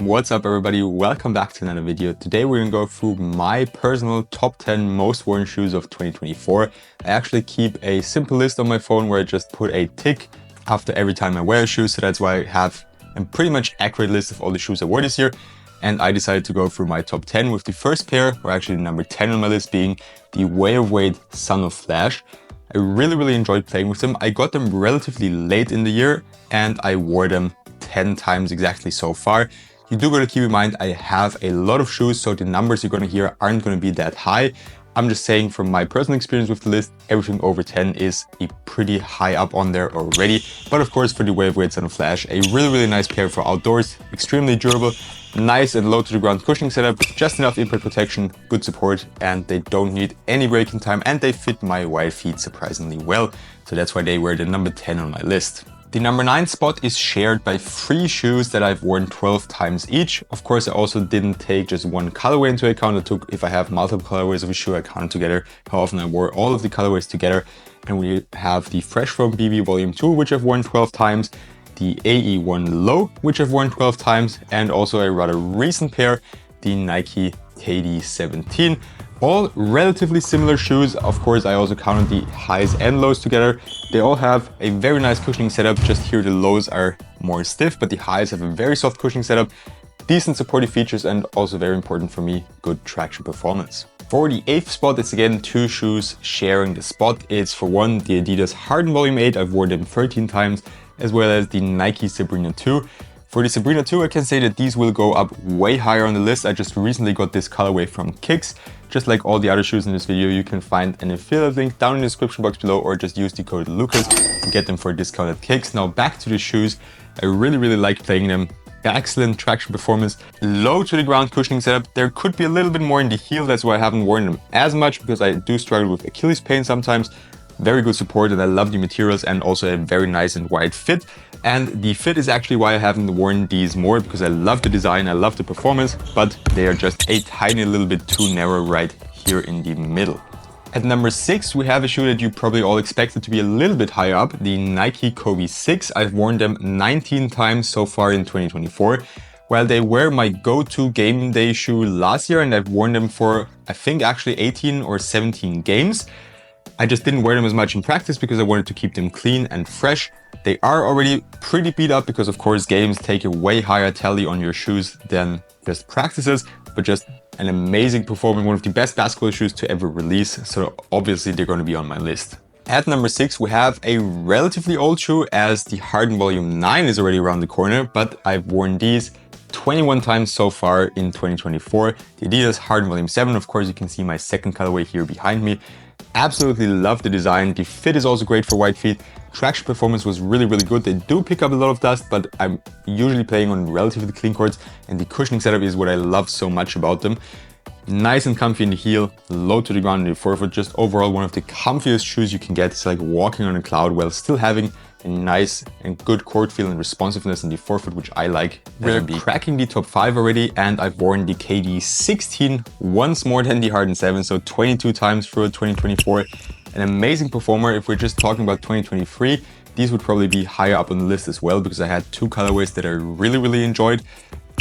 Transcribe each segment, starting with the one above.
What's up everybody, welcome back to another video. Today we're gonna go through my personal top 10 most worn shoes of 2024. I actually keep a simple list on my phone where I just put a tick after every time I wear a shoe, so that's why I have a pretty much accurate list of all the shoes I wore this year. And I decided to go through my top 10 with the first pair, or actually number 10 on my list, being the Way of Wade Son of Flash. I really enjoyed playing with them. I got them relatively late in the year and I wore them 10 times exactly so far. You do got to keep in mind, I have a lot of shoes, so the numbers you're going to hear aren't going to be that high. I'm just saying from my personal experience with the list, everything over 10 is a pretty high up on there already. But of course, for the Way of Wade Son of Flash, a really nice pair for outdoors, extremely durable, nice and low to the ground cushioning setup, just enough impact protection, good support, and they don't need any braking time, and they fit my wide feet surprisingly well. So that's why they were the number 10 on my list. The number 9 spot is shared by 3 shoes that I've worn 12 times each. Of course, I also didn't take just one colorway into account. I took, if I have multiple colorways of a shoe, I counted together how often I wore all of the colorways together. And we have the Fresh From BB Volume 2, which I've worn 12 times, the AE1 Low, which I've worn 12 times, and also a rather recent pair, the Nike KD17. All relatively similar shoes. Of course, I also counted the highs and lows together. They all have a very nice cushioning setup. Just here the lows are more stiff, but the highs have a very soft cushioning setup, decent supportive features, and also very important for me, good traction performance. For the 8th spot, it's again 2 shoes sharing the spot. It's for one, the Adidas Harden Volume 8. I've worn them 13 times, as well as the Nike Sabrina 2. For the Sabrina 2, I can say that these will go up way higher on the list. I just recently got this colorway from Kicks. Just like all the other shoes in this video, you can find an affiliate link down in the description box below, or just use the code Lucas to get them for a discount at Kicks. Now back to the shoes. I really like playing them. Excellent traction performance, low to the ground cushioning setup. There could be a little bit more in the heel, that's why I haven't worn them as much, because I do struggle with Achilles pain sometimes. Very good support, and I love the materials, and also a very nice and wide fit. And the fit is actually why I haven't worn these more, because I love the design, I love the performance, but they are just a tiny little bit too narrow right here in the middle. At number 6, we have a shoe that you probably all expected to be a little bit higher up, the Nike Kobe 6. I've worn them 19 times so far in 2024. While they were my go-to game day shoe last year, and I've worn them for, I think, actually 18 or 17 games. I just didn't wear them as much in practice because I wanted to keep them clean and fresh. They are already pretty beat up because, of course, games take a way higher tally on your shoes than just practices, but just an amazing performance, one of the best basketball shoes to ever release. So obviously they're going to be on my list. At number 6, we have a relatively old shoe, as the Harden Volume 9 is already around the corner, but I've worn these 21 times so far in 2024. The Adidas Harden Volume 7, of course, you can see my second colorway here behind me. Absolutely love the design. The fit is also great for wide feet. Traction performance was really good. They do pick up a lot of dust, but I'm usually playing on relatively clean courts, and the cushioning setup is what I love so much about them. Nice and comfy in the heel, low to the ground in the forefoot. Just overall one of the comfiest shoes you can get. It's like walking on a cloud while still having a nice and good court feel and responsiveness in the forefoot, which I like. We're cracking the top 5 already, and I've worn the KD16 once more than the Harden 7, so 22 times throughout 2024. An amazing performer. If we're just talking about 2023, these would probably be higher up on the list as well, because I had 2 colorways that I really enjoyed.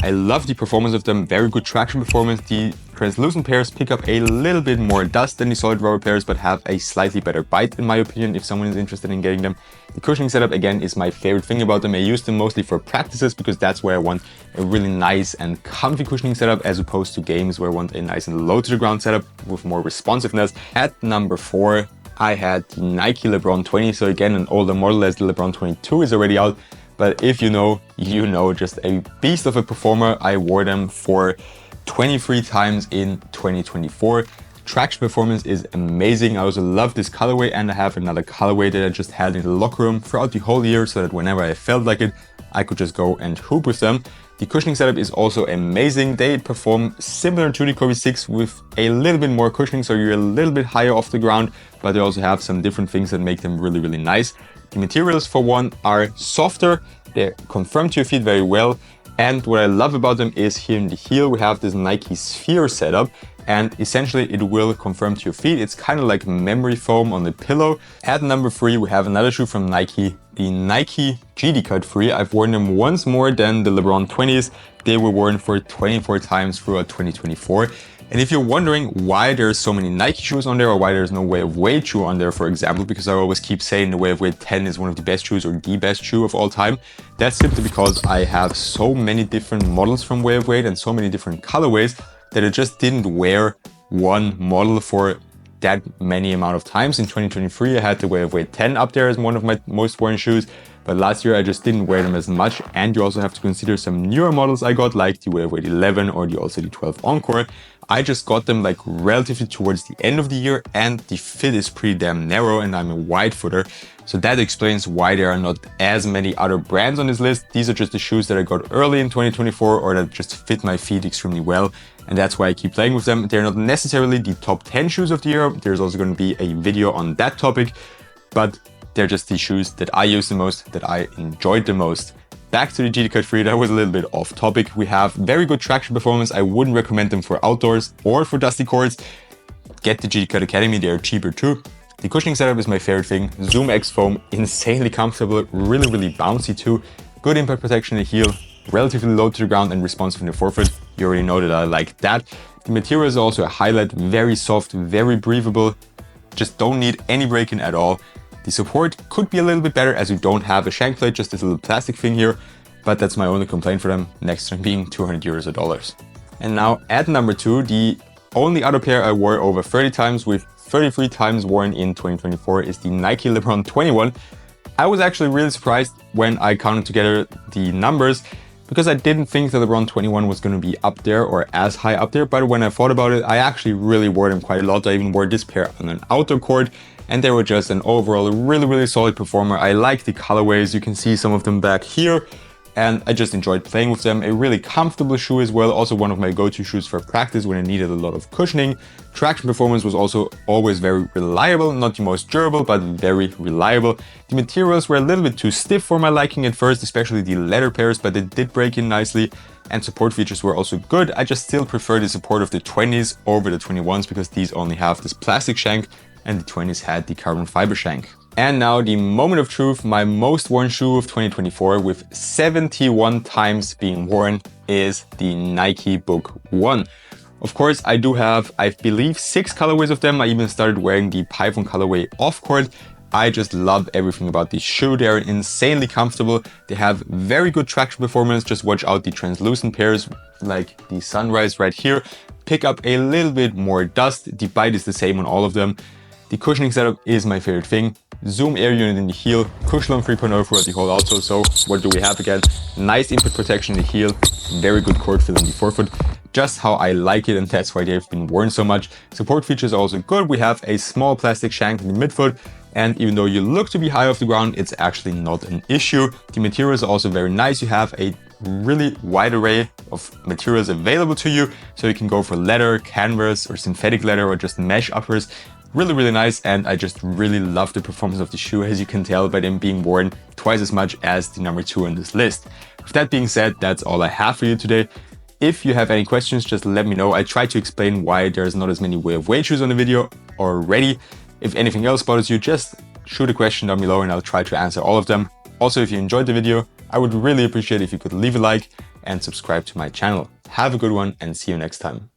I love the performance of them, very good traction performance. The translucent pairs pick up a little bit more dust than the solid rubber pairs, but have a slightly better bite in my opinion, if someone is interested in getting them. The cushioning setup, again, is my favorite thing about them. I use them mostly for practices, because that's where I want a really nice and comfy cushioning setup, as opposed to games where I want a nice and low to the ground setup with more responsiveness. At number 4, I had the Nike LeBron 20, so again, an older model, as the LeBron 22 is already out. But if you know, you know, just a beast of a performer. I wore them for 23 times in 2024. Traction performance is amazing. I also love this colorway, and I have another colorway that I just had in the locker room throughout the whole year, so that whenever I felt like it, I could just go and hoop with them. The cushioning setup is also amazing. They perform similar to the Kobe 6 with a little bit more cushioning, so you're a little bit higher off the ground, but they also have some different things that make them really nice. The materials, for one, are softer. They're conform to your feet very well. And what I love about them is here in the heel, we have this Nike Sphere setup. and essentially it will confirm to your feet. It's kind of like memory foam on the pillow. At number 3, we have another shoe from Nike, the Nike GD Cut Free. I've worn them once more than the LeBron 20s. They were worn for 24 times throughout 2024. And if you're wondering why there's so many Nike shoes on there, or why there's no Way of Weight shoe on there, for example, because I always keep saying the Way of Weight 10 is one of the best shoes or the best shoe of all time, that's simply because I have so many different models from Way of Weight and so many different colorways that I just didn't wear one model for that many amount of times. In 2023, I had the Way of Weight 10 up there as one of my most worn shoes, but last year I just didn't wear them as much. And you also have to consider some newer models I got, like the Way of Weight 11 or the also the 12 Encore. I just got them like relatively towards the end of the year, and the fit is pretty damn narrow, and I'm a wide footer. So that explains why there are not as many other brands on this list. These are just the shoes that I got early in 2024 or that just fit my feet extremely well. And that's why I keep playing with them. They're not necessarily the top 10 shoes of the year. There's also going to be a video on that topic, but they're just the shoes that I use the most, that I enjoyed the most. Back to the GD Cut Free, that was a little bit off topic. We have very good traction performance. I wouldn't recommend them for outdoors or for dusty courts. Get the GD Cut Academy, they're cheaper too. The cushioning setup is my favorite thing. Zoom X foam, insanely comfortable, really bouncy too. Good impact protection in the heel, relatively low to the ground and responsive in the forefoot. You already know that I like that. The material is also a highlight, very soft, very breathable. Just don't need any break-in at all. The support could be a little bit better as you don't have a shank plate, just this little plastic thing here, but that's my only complaint for them, next to them being 200 euros or dollars. And now at number 2, the only other pair I wore over 30 times with 33 times worn in 2024 is the Nike LeBron 21. I was actually really surprised when I counted together the numbers, because I didn't think the LeBron 21 was going to be up there or as high up there, but when I thought about it, I actually really wore them quite a lot. I even wore this pair on an outdoor court, and they were just an overall really solid performer. I like the colorways, you can see some of them back here, and I just enjoyed playing with them. A really comfortable shoe as well, also one of my go-to shoes for practice when I needed a lot of cushioning. Traction performance was also always very reliable, not the most durable, but very reliable. The materials were a little bit too stiff for my liking at first, especially the leather pairs, but they did break in nicely. And support features were also good. I just still prefer the support of the 20s over the 21s because these only have this plastic shank and the 20s had the carbon fiber shank. And now the moment of truth, my most worn shoe of 2024 with 71 times being worn is the Nike Book 1. Of course, I do have, I believe, 6 colorways of them. I even started wearing the Python colorway off court. I just love everything about this shoe. They're insanely comfortable. They have very good traction performance. Just watch out the translucent pairs like the Sunrise right here. Pick up a little bit more dust. The bite is the same on all of them. The cushioning setup is my favorite thing. Zoom air unit in the heel, Cushioning 3.0 throughout the whole outsole. So what do we have again? Nice impact protection in the heel, very good cord fill in the forefoot. Just how I like it, and that's why they've been worn so much. Support features are also good. We have a small plastic shank in the midfoot, and even though you look to be high off the ground, it's actually not an issue. The materials are also very nice. You have a really wide array of materials available to you, so you can go for leather, canvas, or synthetic leather, or just mesh uppers. Really nice, and I just really love the performance of the shoe, as you can tell by them being worn twice as much as the number 2 on this list. With that being said, that's all I have for you today. If you have any questions, just let me know. I try to explain why there's not as many Way of Weight shoes on the video already. If anything else bothers you, just shoot a question down below and I'll try to answer all of them. Also, if you enjoyed the video, I would really appreciate if you could leave a like and subscribe to my channel. Have a good one and see you next time.